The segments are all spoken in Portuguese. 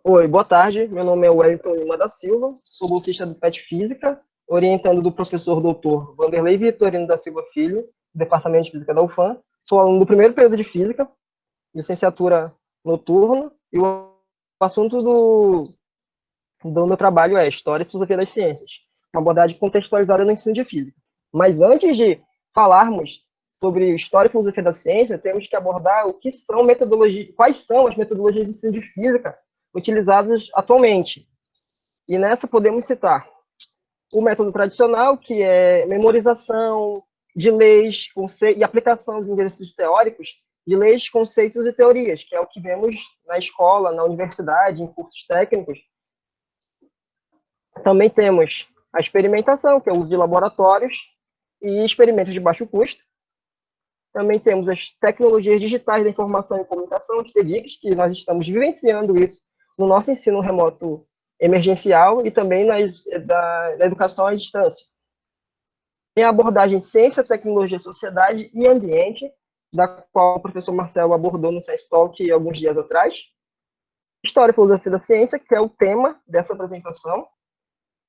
Oi, boa tarde. Meu nome é Wellington Lima da Silva, sou bolsista do PET Física, orientando do professor doutor Vanderlei Vitorino da Silva Filho, do Departamento de Física da UFAM. Sou aluno do primeiro período de Física, licenciatura noturna, e o assunto do meu trabalho é História e Filosofia das Ciências, uma abordagem contextualizada no ensino de Física. Mas antes de falarmos sobre História e Filosofia da Ciência, temos que abordar o que são metodologias, quais são as metodologias de ensino de Física utilizadas atualmente. E nessa podemos citar o método tradicional, que é memorização de leis e aplicação de exercícios teóricos de leis, conceitos e teorias, que é o que vemos na escola, na universidade, em cursos técnicos. Também temos a experimentação, que é o uso de laboratórios e experimentos de baixo custo. Também temos as tecnologias digitais da informação e comunicação, as TICs, que nós estamos vivenciando isso no nosso ensino remoto emergencial e também da educação à distância. Tem a abordagem de ciência, tecnologia, sociedade e ambiente, da qual o professor Marcelo abordou no Science Talk alguns dias atrás. História e filosofia da ciência, que é o tema dessa apresentação.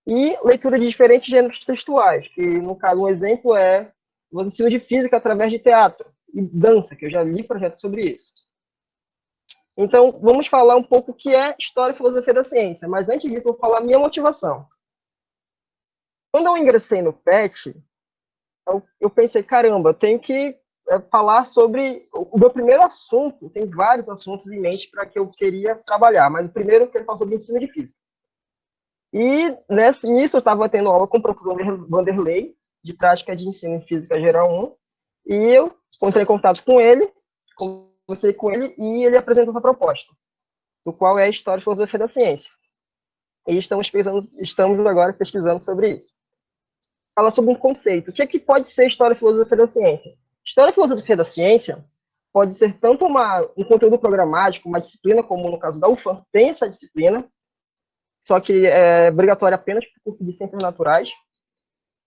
E leitura de diferentes gêneros textuais, que, no caso, um exemplo é o ensino de física através de teatro e dança, que eu já li projetos sobre isso. Então, vamos falar um pouco o que é História e Filosofia da Ciência, mas antes disso, eu vou falar a minha motivação. Quando eu ingressei no PET, eu pensei, caramba, eu tenho que falar sobre o meu primeiro assunto, tem vários assuntos em mente para que eu queria trabalhar, mas o primeiro eu quero falar sobre ensino de física. E nisso eu estava tendo aula com o professor Vanderlei, de prática de ensino em física geral 1, e eu entrei em contato com ele, conversei com ele, e ele apresentou essa proposta, do qual é a História e Filosofia da Ciência. E estamos agora pesquisando sobre isso. Fala sobre um conceito. O que é que pode ser História e Filosofia da Ciência? História e Filosofia da Ciência pode ser tanto um conteúdo programático, uma disciplina, como no caso da UFAM, tem essa disciplina, só que é obrigatória apenas para o curso de Ciências Naturais.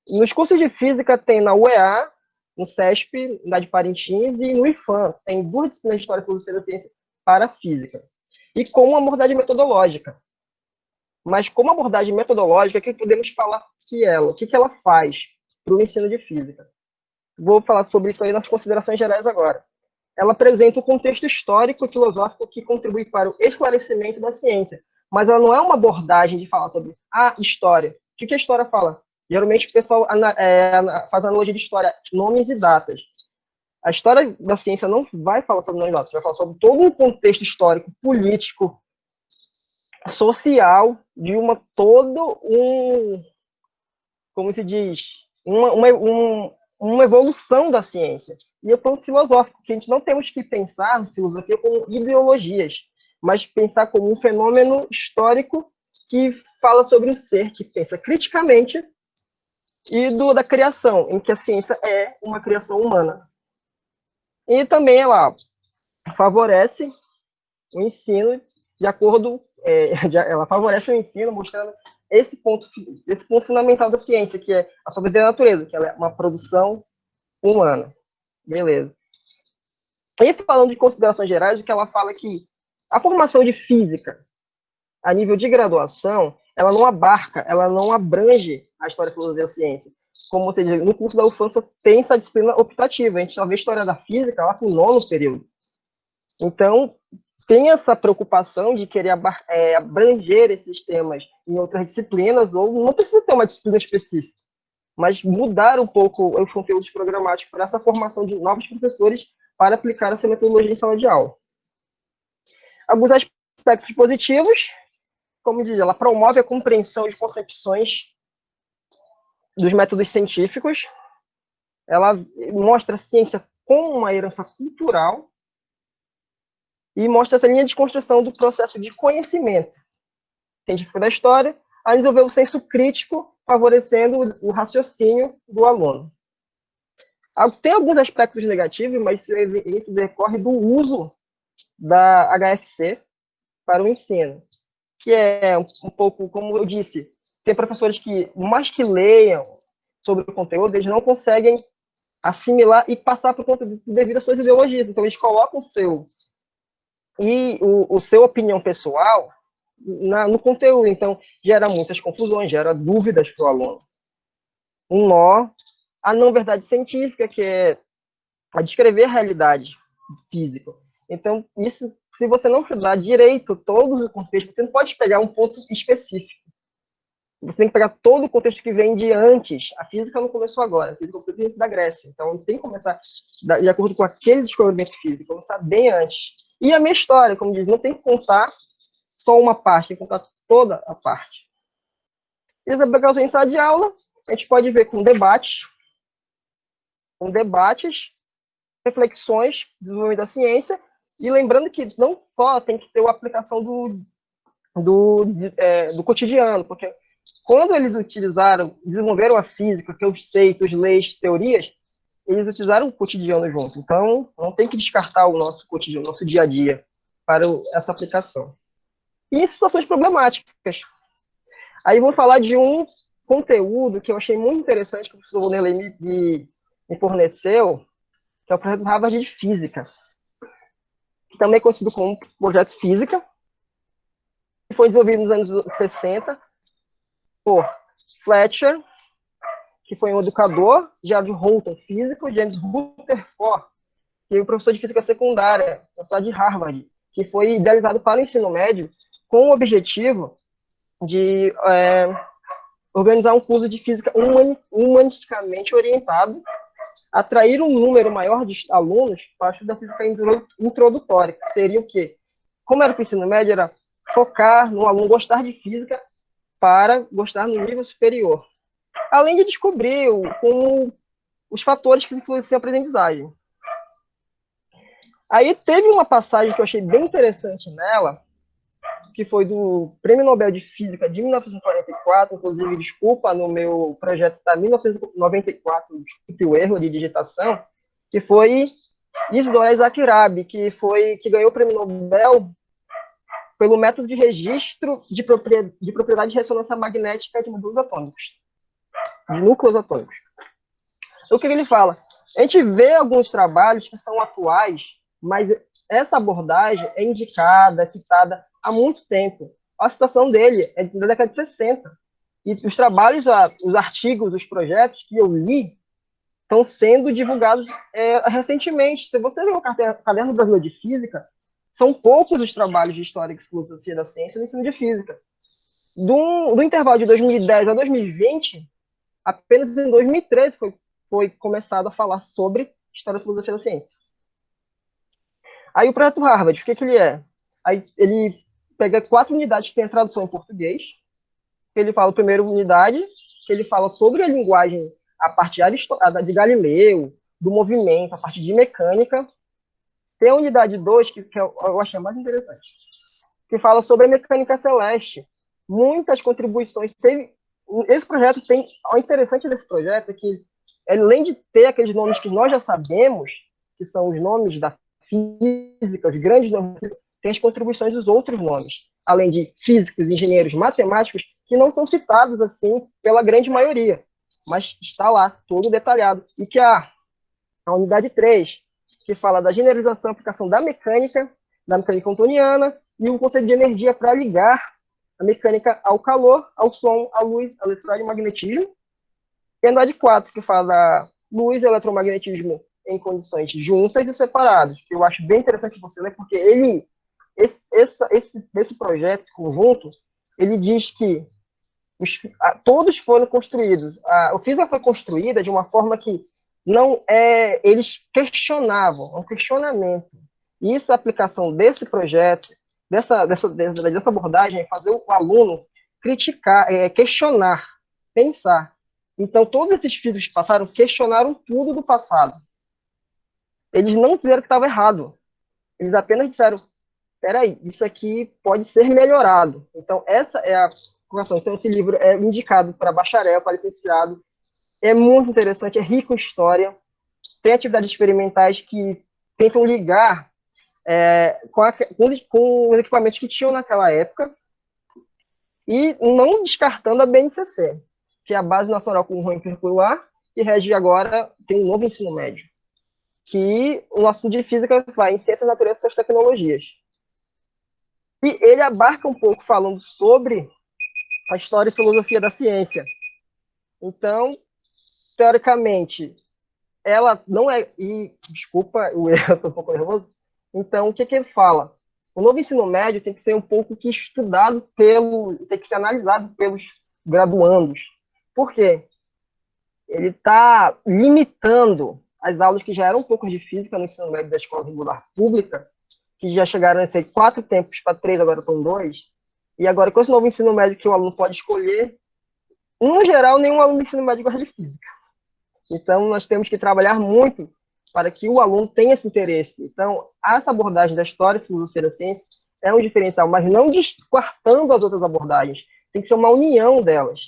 Nos cursos de Física tem na UEA, no CESP, na de Parintins, e no IFAM. Tem duas disciplinas de História e Filosofia da Ciência para Física. E com uma abordagem metodológica. Mas como abordagem metodológica, o que podemos falar o que ela faz para o ensino de Física? Vou falar sobre isso aí nas considerações gerais agora. Ela apresenta o contexto histórico e filosófico que contribui para o esclarecimento da ciência, mas ela não é uma abordagem de falar sobre a história. O que a história fala? Geralmente o pessoal faz analogia de história, nomes e datas. A história da ciência não vai falar sobre nomes e datas, vai falar sobre todo um contexto histórico, político, social, de como se diz, uma evolução da ciência. E é um ponto filosófico, que a gente não temos que pensar na filosofia como ideologias, mas pensar como um fenômeno histórico que fala sobre o ser, que pensa criticamente, e da criação, em que a ciência é uma criação humana. E também ela favorece o ensino de acordo, ela favorece o ensino mostrando esse ponto fundamental da ciência, que é a soberania da natureza, que ela é uma produção humana. Beleza. E falando de considerações gerais, o que ela fala é que a formação de física a nível de graduação, ela não abarca, ela não abrange a história, filosofia e ciência. Como você diz, no curso da UFAM tem essa disciplina optativa, a gente só vê história da física lá no 9º período. Então, tem essa preocupação de querer abranger esses temas em outras disciplinas, ou não precisa ter uma disciplina específica, mas mudar um pouco os conteúdos programáticos para essa formação de novos professores para aplicar essa metodologia em sala de aula. Alguns aspectos positivos, como diz, ela promove a compreensão de concepções dos métodos científicos, ela mostra a ciência como uma herança cultural e mostra essa linha de construção do processo de conhecimento científico da história, a desenvolver o senso crítico, favorecendo o raciocínio do aluno. Tem alguns aspectos negativos, mas isso decorre do uso da HFC para o ensino, que é um pouco, como eu disse, tem professores que, mais que leiam sobre o conteúdo, eles não conseguem assimilar e passar para o conteúdo devido às suas ideologias. Então, eles colocam o seu opinião pessoal no conteúdo. Então, gera muitas confusões, gera dúvidas para o aluno. Um nó, a não verdade científica, que é a descrever a realidade física. Então, isso, se você não estudar direito todos os contextos, você não pode pegar um ponto específico. Você tem que pegar todo o contexto que vem de antes. A física não começou agora, a física começou da Grécia. Então, tem que começar de acordo com aquele descobrimento físico, começar bem antes. E a minha história, como diz, não tem que contar só uma parte, tem que contar toda a parte. E essa aplicação em sala de aula, a gente pode ver com debates, reflexões, desenvolvimento da ciência, e lembrando que não só tem que ter a aplicação do cotidiano, porque quando eles desenvolveram a física, que é os conceitos, leis, teorias, eles utilizaram o cotidiano junto. Então, não tem que descartar o nosso cotidiano, o nosso dia a dia, para essa aplicação. E em situações problemáticas. Aí vou falar de um conteúdo que eu achei muito interessante, que o professor Wanderlei me forneceu, que é o projeto Harvard de Física, que também é conhecido como Projeto Física, que foi desenvolvido nos anos 60 por Fletcher, que foi um educador, Gerald Holton, físico, James Rutherford, que é um professor de física secundária, de Harvard, que foi idealizado para o ensino médio com o objetivo de organizar um curso de física humanisticamente orientado, atrair um número maior de alunos para estudar física introdutória, que seria o quê? Como era para o ensino médio, era focar no aluno gostar de física para gostar no nível superior. Além de descobrir como os fatores que influenciam a aprendizagem. Aí teve uma passagem que eu achei bem interessante nela, que foi do Prêmio Nobel de Física de 1944, inclusive, desculpa, no meu projeto está 1994, desculpe o erro de digitação, que foi Isidore Isaac Rabi, que ganhou o Prêmio Nobel pelo método de registro de propriedade de ressonância magnética de módulos atômicos, de núcleos atômicos. O que ele fala? A gente vê alguns trabalhos que são atuais, mas essa abordagem é indicada, é citada há muito tempo. A citação dele é da década de 60. E os trabalhos, os artigos, os projetos que eu li estão sendo divulgados recentemente. Se você ler o Caderno Brasileiro de Física, são poucos os trabalhos de História e Filosofia da Ciência no ensino de Física. Do intervalo de 2010 a 2020, apenas em 2013 foi começado a falar sobre História e Filosofia da Ciência. Aí o projeto Harvard, o que ele é? Aí ele pega 4 unidades que tem a tradução em português. Ele fala a primeira unidade, que ele fala sobre a linguagem a partir de Galileu, do movimento, a partir de mecânica. Tem a unidade 2, que eu achei mais interessante, que fala sobre a mecânica celeste. Muitas contribuições. Esse projeto tem... O interessante desse projeto é que, além de ter aqueles nomes que nós já sabemos, que são os nomes da física, os grandes nomes, tem as contribuições dos outros nomes, além de físicos, engenheiros, matemáticos, que não são citados assim pela grande maioria, mas está lá, todo detalhado. E que a unidade 3, que fala da generalização e aplicação da mecânica newtoniana, e o conceito de energia para ligar a mecânica ao calor, ao som, à luz, à eletricidade e magnetismo. E a unidade 4, que fala da luz e eletromagnetismo em condições juntas e separadas, que eu acho bem interessante você ler, porque esse projeto, esse conjunto, ele diz que todos foram construídos. A física foi construída de uma forma que não é, eles questionavam, um questionamento. E isso, a aplicação desse projeto, dessa abordagem, é fazer o aluno criticar, questionar, pensar. Então, todos esses físicos que passaram questionaram tudo do passado. Eles não disseram que estava errado. Eles apenas disseram, peraí, isso aqui pode ser melhorado. Então, essa é a correção. Então, esse livro é indicado para bacharel, para licenciado. É muito interessante, é rico em história. Tem atividades experimentais que tentam ligar com os equipamentos que tinham naquela época e não descartando a BNCC, que é a Base Nacional Comum Curricular, que rege agora, tem um novo ensino médio, que o nosso de física vai em ciências, naturezas e tecnologias. E ele abarca um pouco falando sobre a história e filosofia da ciência. Então, teoricamente, ela não é. E, desculpa, eu estou um pouco nervoso. Então, o que, que ele fala? O novo ensino médio tem que ser um pouco que estudado tem que ser analisado pelos graduandos. Por quê? Ele está limitando as aulas que já eram um pouco de física no ensino médio da escola regular pública, que já chegaram a ser 4 tempos para 3, agora estão 2. E agora, com esse novo ensino médio que o aluno pode escolher, no geral, nenhum aluno do ensino médio gosta de física. Então, nós temos que trabalhar muito para que o aluno tenha esse interesse. Então, essa abordagem da história e filosofia da ciência é um diferencial, mas não descartando as outras abordagens. Tem que ser uma união delas.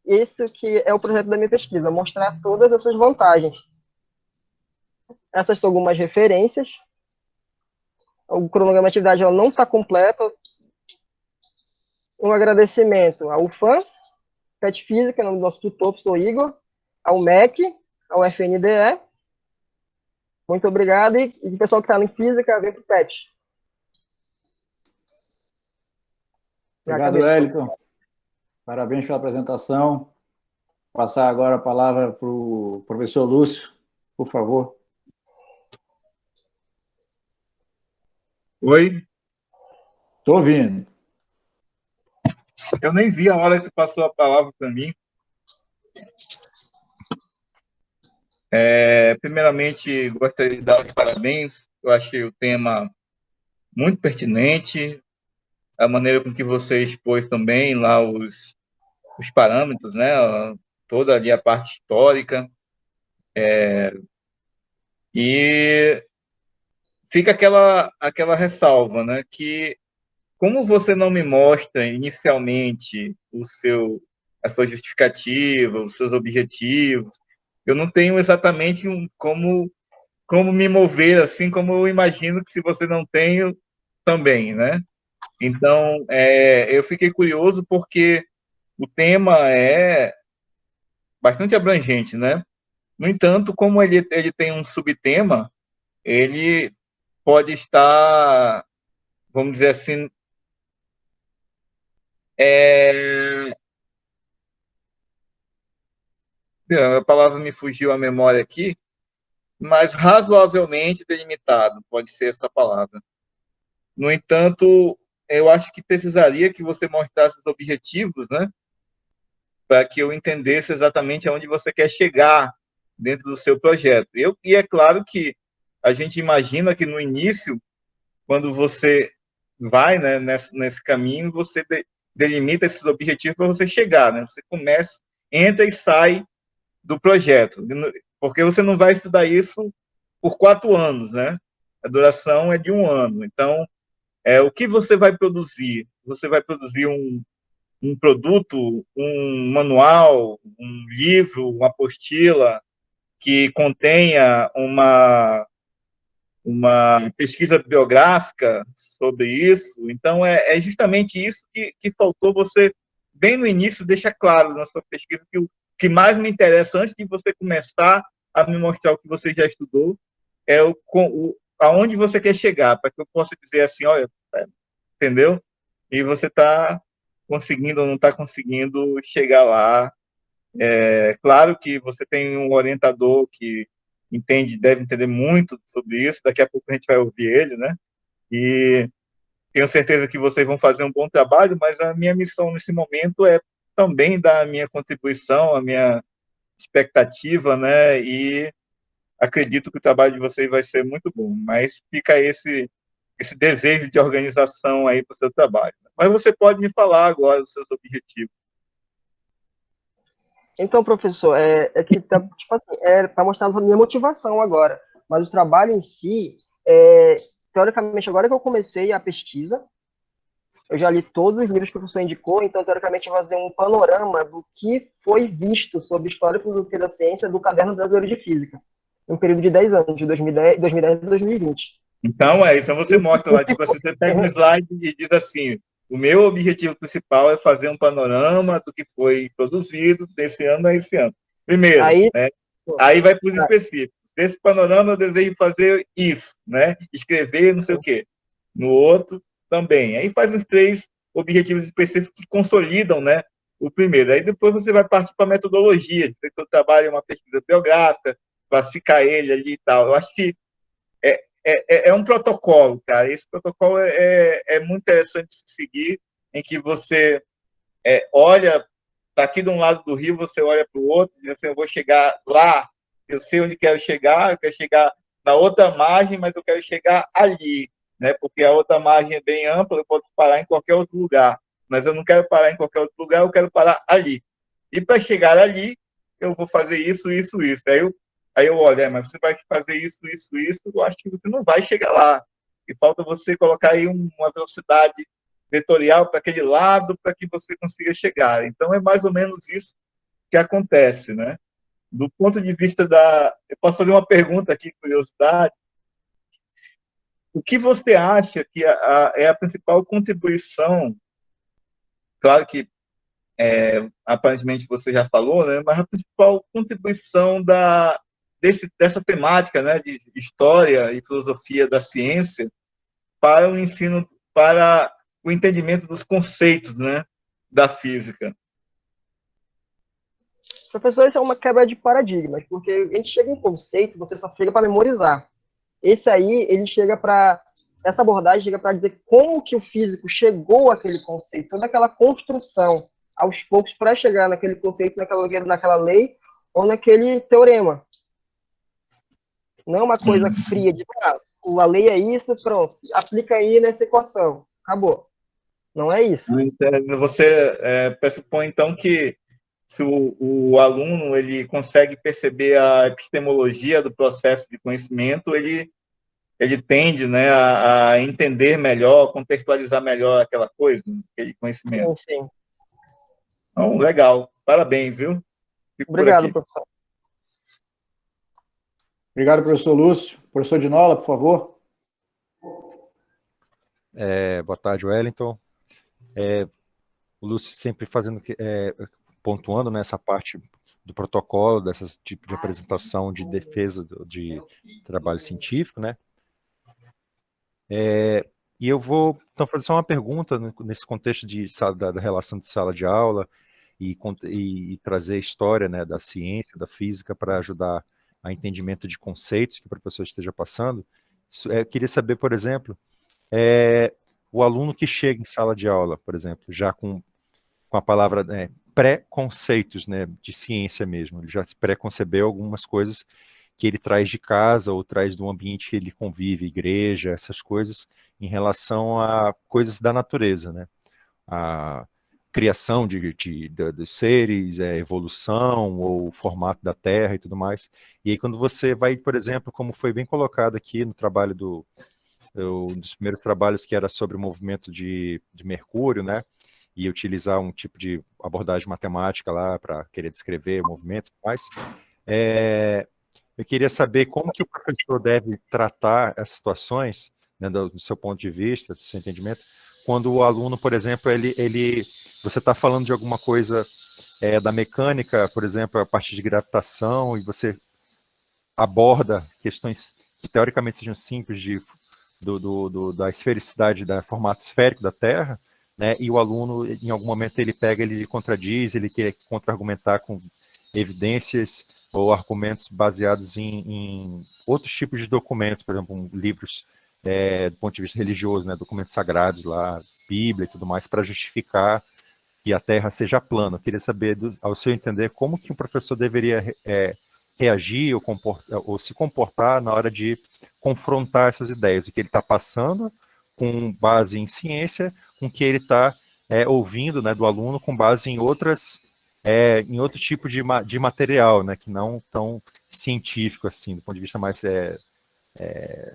Esse que é o projeto da minha pesquisa, mostrar todas essas vantagens. Essas são algumas referências. O cronograma de atividade ela não está completa. Um agradecimento ao UFAM, PET Física, em nome do nosso tutor, professor Igor, ao MEC, ao FNDE. Muito obrigado. E o pessoal que está em física, vem para o PET. Obrigado, Wellington. Parabéns pela apresentação. Vou passar agora a palavra para o professor Lúcio, por favor. Oi? Estou ouvindo. Eu nem vi a hora que passou a palavra para mim. Primeiramente, gostaria de dar os parabéns. Eu achei o tema muito pertinente, a maneira com que você expôs também lá os parâmetros, né? Toda ali a parte histórica. E fica aquela ressalva, né? Que como você não me mostra inicialmente a sua justificativa, os seus objetivos, eu não tenho exatamente como me mover, assim como eu imagino que se você não tem, também, né? Então, eu fiquei curioso porque o tema é bastante abrangente, né? No entanto, como ele tem um subtema, ele pode estar, vamos dizer assim, a palavra me fugiu à memória aqui, mas razoavelmente delimitado, pode ser essa palavra. No entanto, eu acho que precisaria que você mostrasse os objetivos, né, para que eu entendesse exatamente aonde você quer chegar dentro do seu projeto. E é claro que a gente imagina que no início, quando você vai, né, nesse caminho, você delimita esses objetivos para você chegar, né? Você começa, entra e sai do projeto, porque você não vai estudar isso por 4 anos, né? A duração é de 1 ano. Então, o que você vai produzir? Você vai produzir um produto, um manual, um livro, uma apostila que contenha uma pesquisa biográfica sobre isso. Então, é justamente isso que faltou você, bem no início, deixar claro na sua pesquisa, que o que mais me interessa, antes de você começar a me mostrar o que você já estudou, é aonde você quer chegar, para que eu possa dizer assim, olha, entendeu? E você está conseguindo ou não está conseguindo chegar lá. Claro que você tem um orientador que deve entender muito sobre isso, daqui a pouco a gente vai ouvir ele, né? E tenho certeza que vocês vão fazer um bom trabalho, mas a minha missão nesse momento é também dar a minha contribuição, a minha expectativa, né? E acredito que o trabalho de vocês vai ser muito bom, mas fica esse desejo de organização aí para o seu trabalho. Mas você pode me falar agora os seus objetivos. Então, professor, que tá, tipo assim, tá mostrando a minha motivação agora, mas o trabalho em si, teoricamente, agora que eu comecei a pesquisa, eu já li todos os livros que o professor indicou, então, teoricamente, eu vou fazer um panorama do que foi visto sobre história e filosofia da ciência do Caderno Brasileiro de Física, em um período de 10 anos, de 2010 a 2020. Então, então você mostra lá, tipo assim, você pega um slide e diz assim, o meu objetivo principal é fazer um panorama do que foi produzido desse ano a esse ano. Primeiro, Aí, né? Aí vai para os específicos. Desse panorama eu desejo fazer isso, né? Escrever não sei o quê. No outro, também. Aí faz uns 3 objetivos específicos que consolidam, né, o primeiro. Aí depois você vai partir para a metodologia, você trabalha uma pesquisa biográfica, classificar ele ali e tal. Eu acho que é um protocolo, cara. Esse protocolo é muito interessante de seguir, em que você olha daqui de um lado do rio, você olha para o outro, e diz assim, eu vou chegar lá, eu sei onde quero chegar, eu quero chegar na outra margem, mas eu quero chegar ali, né? Porque a outra margem é bem ampla, eu posso parar em qualquer outro lugar, mas eu não quero parar em qualquer outro lugar, eu quero parar ali. E para chegar ali, eu vou fazer isso, isso, isso. Aí eu olho, mas você vai fazer isso, isso, isso, eu acho que você não vai chegar lá. E falta você colocar aí uma velocidade vetorial para aquele lado para que você consiga chegar. Então, é mais ou menos isso que acontece, né? Do ponto de vista da... Eu posso fazer uma pergunta aqui, curiosidade. O que você acha que é a principal contribuição? Claro que, aparentemente, você já falou, né? Mas a principal contribuição dessa temática, né, de história e filosofia da ciência para o ensino, para o entendimento dos conceitos, né, da física. Professor, isso é uma quebra de paradigmas, porque a gente chega em um conceito, você só chega para memorizar. Esse aí, ele chega para... Essa abordagem chega para dizer como que o físico chegou àquele conceito, toda aquela construção, aos poucos, para chegar naquele conceito, naquela lei, ou naquele teorema. Não é uma coisa fria de, a lei é isso, pronto, aplica aí nessa equação, acabou. Não é isso. Você pressupõe, então, que se o aluno ele consegue perceber a epistemologia do processo de conhecimento, ele tende, né, a entender melhor, contextualizar melhor aquela coisa, aquele conhecimento. Sim, sim. Então, legal. Parabéns, viu? Fico Obrigado, professor. Obrigado, professor Lúcio. Professor Dinola, por favor. Boa tarde, Wellington. O Lúcio sempre pontuando nessa parte do protocolo, desse tipo de apresentação de defesa de trabalho científico, né? E eu vou então fazer só uma pergunta nesse contexto da relação de sala de aula e trazer a história, né, da ciência, da física para ajudar a entendimento de conceitos que o professor esteja passando. Eu queria saber, por exemplo, o aluno que chega em sala de aula, por exemplo, já com a palavra pré-conceitos, né, de ciência mesmo, ele já se pré-concebeu algumas coisas que ele traz de casa ou traz do ambiente que ele convive, igreja, essas coisas, em relação a coisas da natureza, né? A criação dos seres, evolução, ou o formato da Terra e tudo mais. E aí quando você vai, por exemplo, como foi bem colocado aqui no trabalho um dos primeiros trabalhos que era sobre o movimento de Mercúrio, né? E utilizar um tipo de abordagem matemática lá para querer descrever o movimento e tudo mais. Eu queria saber como que o professor deve tratar essas situações, né, do seu ponto de vista, do seu entendimento, quando o aluno, por exemplo, você está falando de alguma coisa da mecânica, por exemplo, a partir de gravitação, e você aborda questões que teoricamente sejam simples da esfericidade, do formato esférico da Terra, né, e o aluno, em algum momento, ele contradiz, ele quer contra-argumentar com evidências ou argumentos baseados em outros tipos de documentos, por exemplo, livros do ponto de vista religioso, né, documentos sagrados lá, Bíblia e tudo mais, para justificar que a Terra seja plana. Eu queria saber, ao seu entender, como que o professor deveria reagir ou se comportar na hora de confrontar essas ideias, o que ele está passando com base em ciência, com o que ele está ouvindo, né, do aluno com base em em outro tipo de material, né, que não tão científico assim, do ponto de vista mais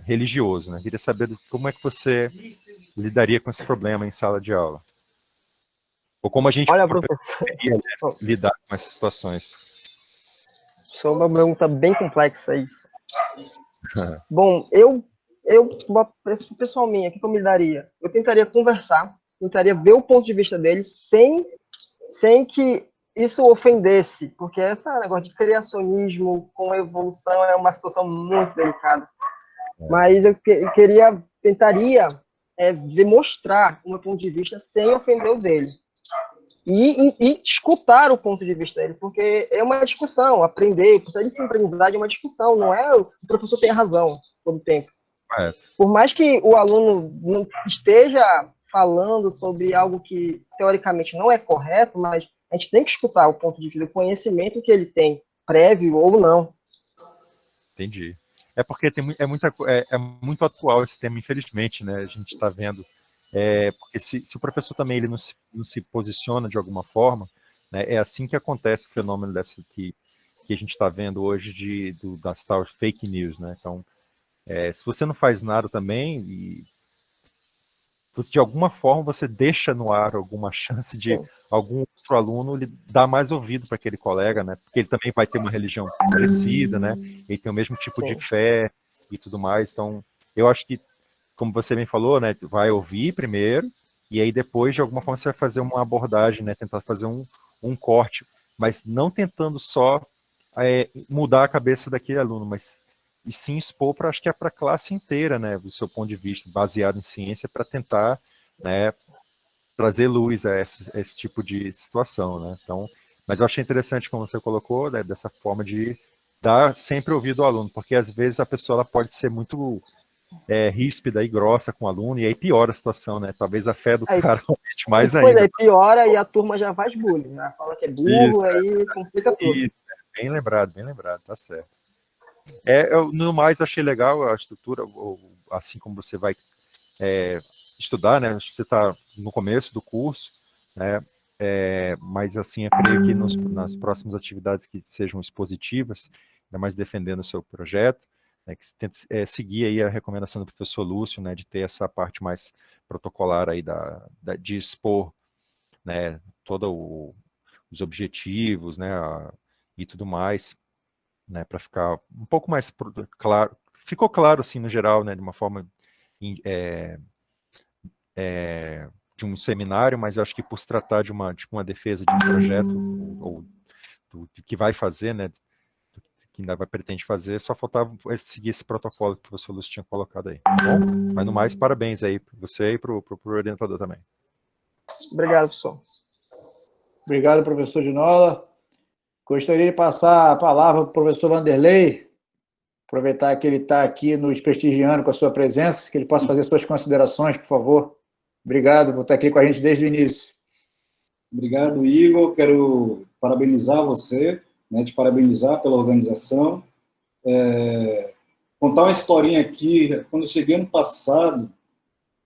religioso, né? Queria saber como é que você lidaria com esse problema em sala de aula. Ou como a gente deveria lidar com essas situações. Isso é uma pergunta bem complexa, isso. Bom, eu pessoalmente, o que eu me daria? Eu tentaria conversar, tentaria ver o ponto de vista deles sem que isso ofendesse, porque esse negócio de criacionismo com evolução é uma situação muito delicada. Mas eu tentaria demonstrar o meu ponto de vista sem ofender o dele. E escutar o ponto de vista dele, porque é uma discussão, aprender, o processo de aprendizagem é uma discussão, não é o professor tem a razão todo o tempo. Por mais que o aluno não esteja falando sobre algo que teoricamente não é correto, mas a gente tem que escutar o ponto de vista, o conhecimento que ele tem, prévio ou não. Entendi. É porque é muito atual esse tema, infelizmente, né? A gente está vendo. Porque se o professor também ele não se posiciona de alguma forma, né, é assim que acontece o fenômeno dessa que a gente está vendo hoje das tal fake news, né? Então, se você não faz nada também, de alguma forma você deixa no ar alguma chance de algum outro aluno lhe dar mais ouvido para aquele colega, né? Porque ele também vai ter uma religião parecida, né? Ele tem o mesmo tipo de fé e tudo mais. Então, eu acho que, como você bem falou, né? Vai ouvir primeiro e aí depois, de alguma forma, você vai fazer uma abordagem, né? Tentar fazer um corte, mas não tentando só mudar a cabeça daquele aluno, mas e sim expor acho que é para a classe inteira, né, do seu ponto de vista, baseado em ciência, para tentar, né, trazer luz a esse tipo de situação, né. Então, mas eu achei interessante como você colocou, né, dessa forma de dar sempre ouvido ao aluno, porque às vezes a pessoa ela pode ser muito ríspida e grossa com o aluno, e aí piora a situação, né, talvez a fé do cara aumente mais ainda. Pois piora e a turma já faz bullying, né, fala que é burro, aí complica tudo. Isso, bem lembrado, tá certo. No mais, achei legal a estrutura, assim como você vai estudar, né? Acho que você está no começo do curso, né? Mas, assim, eu creio que nas próximas atividades que sejam expositivas, ainda mais defendendo o seu projeto, né, que você tente seguir aí a recomendação do professor Lúcio, né? De ter essa parte mais protocolar aí de expor, né? Todos os objetivos, né? E tudo mais, né, para ficar um pouco mais claro. Ficou claro, assim, no geral, né, de uma forma de um seminário, mas eu acho que por se tratar de uma defesa de um projeto, ou do que vai fazer, né, do que ainda pretende fazer, só faltava seguir esse protocolo que o professor Lúcio tinha colocado aí, tá bom? Mas no mais, parabéns aí para você e para o orientador também. Obrigado, professor. Obrigado, professor Ginola. Gostaria de passar a palavra para o professor Vanderlei, aproveitar que ele está aqui nos prestigiando com a sua presença, que ele possa fazer suas considerações, por favor. Obrigado por estar aqui com a gente desde o início. Obrigado, Igor. Quero parabenizar você, né, te parabenizar pela organização. Contar uma historinha aqui. Quando eu cheguei ano passado,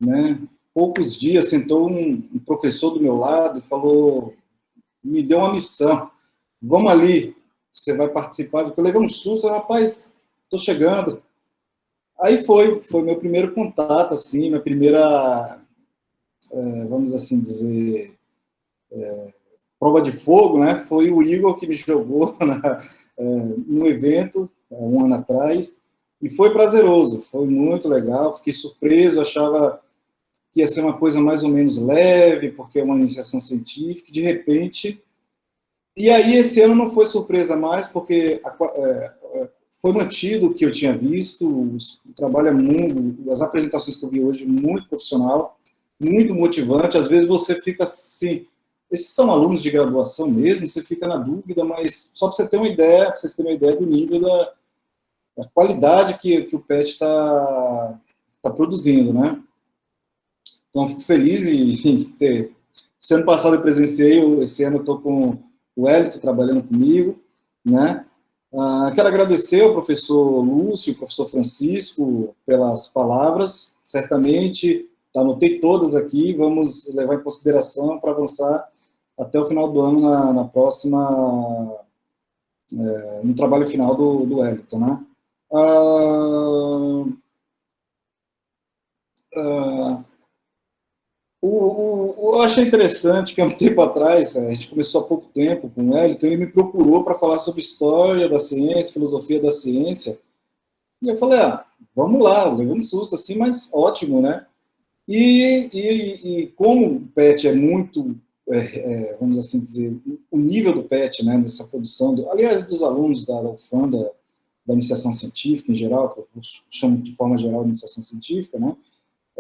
né, poucos dias, sentou um professor do meu lado e falou, me deu uma missão. Vamos ali, você vai participar. Eu levei um susto, rapaz, estou chegando. Aí foi meu primeiro contato, assim, minha primeira, vamos assim dizer, prova de fogo, né? Foi o Igor que me jogou no evento, um ano atrás, e foi prazeroso, foi muito legal, fiquei surpreso, achava que ia ser uma coisa mais ou menos leve, porque é uma iniciação científica, de repente... E aí, esse ano não foi surpresa mais, porque foi mantido o que eu tinha visto, o trabalho é muito, as apresentações que eu vi hoje, muito profissional, muito motivante. Às vezes você fica assim, esses são alunos de graduação mesmo, você fica na dúvida, mas só para você ter uma ideia, para vocês terem uma ideia do nível da qualidade que o PET está produzindo, né? Então, fico feliz em ter... Esse ano passado eu presenciei, esse ano eu estou com o Hélito trabalhando comigo, né? Quero agradecer ao professor Lúcio, ao professor Francisco, pelas palavras, certamente, anotei todas aqui, vamos levar em consideração para avançar até o final do ano na próxima, no trabalho final do Hélito, né? Eu achei interessante que há um tempo atrás, a gente começou há pouco tempo com ele, então ele me procurou para falar sobre história da ciência, filosofia da ciência, e eu falei, vamos lá, levei um susto assim, mas ótimo, né? E como o PET é muito, vamos assim dizer, o nível do PET, né, nessa produção, aliás, dos alunos da UFAM, da iniciação científica em geral, que eu chamo de forma geral de iniciação científica, né?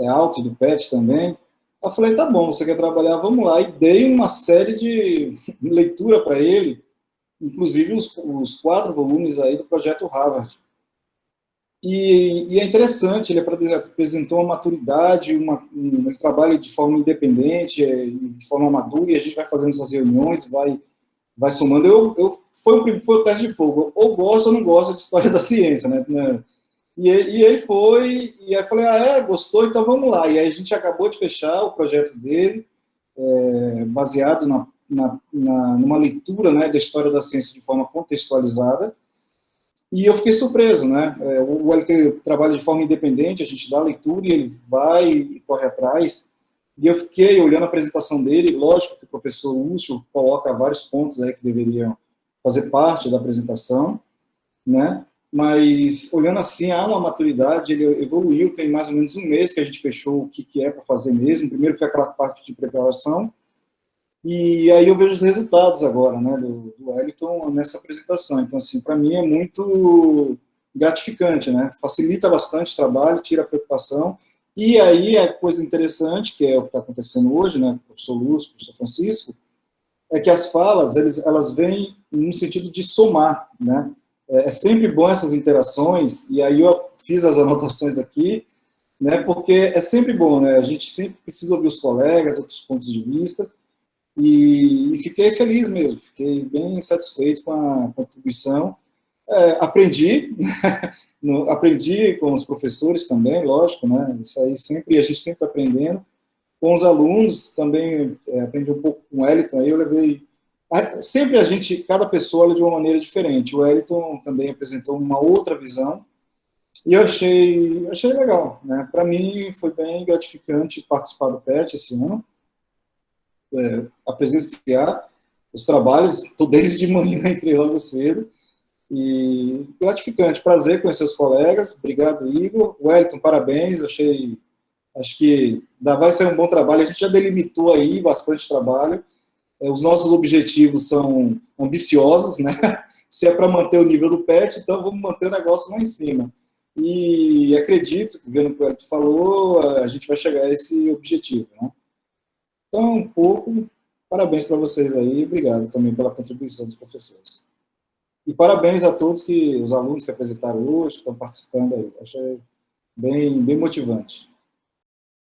alto do PET também. Eu falei, tá bom, você quer trabalhar, vamos lá. E dei uma série de leitura para ele, inclusive os 4 volumes aí do Projeto Harvard. E é interessante, ele apresentou uma maturidade, ele trabalha de forma independente, de forma madura, e a gente vai fazendo essas reuniões, vai somando. Foi o teste de fogo, ou gosto ou não gosto de história da ciência, né? E ele foi, e aí eu falei, gostou, então vamos lá. E aí a gente acabou de fechar o projeto dele, baseado numa leitura, né, da história da ciência de forma contextualizada. E eu fiquei surpreso, né? O Wellington trabalha de forma independente, a gente dá a leitura e ele vai e corre atrás. E eu fiquei olhando a apresentação dele, lógico que o professor Lúcio coloca vários pontos aí que deveriam fazer parte da apresentação, né? Mas, olhando assim, há uma maturidade, ele evoluiu, tem mais ou menos um mês que a gente fechou o que é para fazer mesmo. Primeiro foi aquela parte de preparação, e aí eu vejo os resultados agora, né, do Wellington nessa apresentação. Então, assim, para mim é muito gratificante, né? Facilita bastante o trabalho, tira a preocupação. E aí a coisa interessante, que é o que está acontecendo hoje, né, com o professor Lúcio, com o professor Francisco, é que as falas, elas vêm no sentido de somar, né? É sempre bom essas interações, e aí eu fiz as anotações aqui, né, porque é sempre bom, né? A gente sempre precisa ouvir os colegas, outros pontos de vista, e fiquei feliz mesmo, fiquei bem satisfeito com a contribuição. Aprendi, aprendi com os professores também, lógico, né? Isso aí a gente sempre aprendendo. Com os alunos também aprendi um pouco com o Wellington, aí eu levei... Sempre cada pessoa olha de uma maneira diferente. O Wellington também apresentou uma outra visão, e eu achei legal, né? Para mim foi bem gratificante participar do PET esse ano, a presenciar os trabalhos, estou desde de manhã, entrei logo cedo, e gratificante, prazer conhecer os colegas, obrigado, Igor. Wellington, parabéns, acho que vai ser um bom trabalho, a gente já delimitou aí bastante trabalho, os nossos objetivos são ambiciosos, né? Se é para manter o nível do PET, então vamos manter o negócio lá em cima. E acredito, vendo o que o Wellington falou, a gente vai chegar a esse objetivo, né? Então, parabéns para vocês aí, obrigado também pela contribuição dos professores. E parabéns a todos os alunos que apresentaram hoje, que estão participando aí. Achei bem motivante.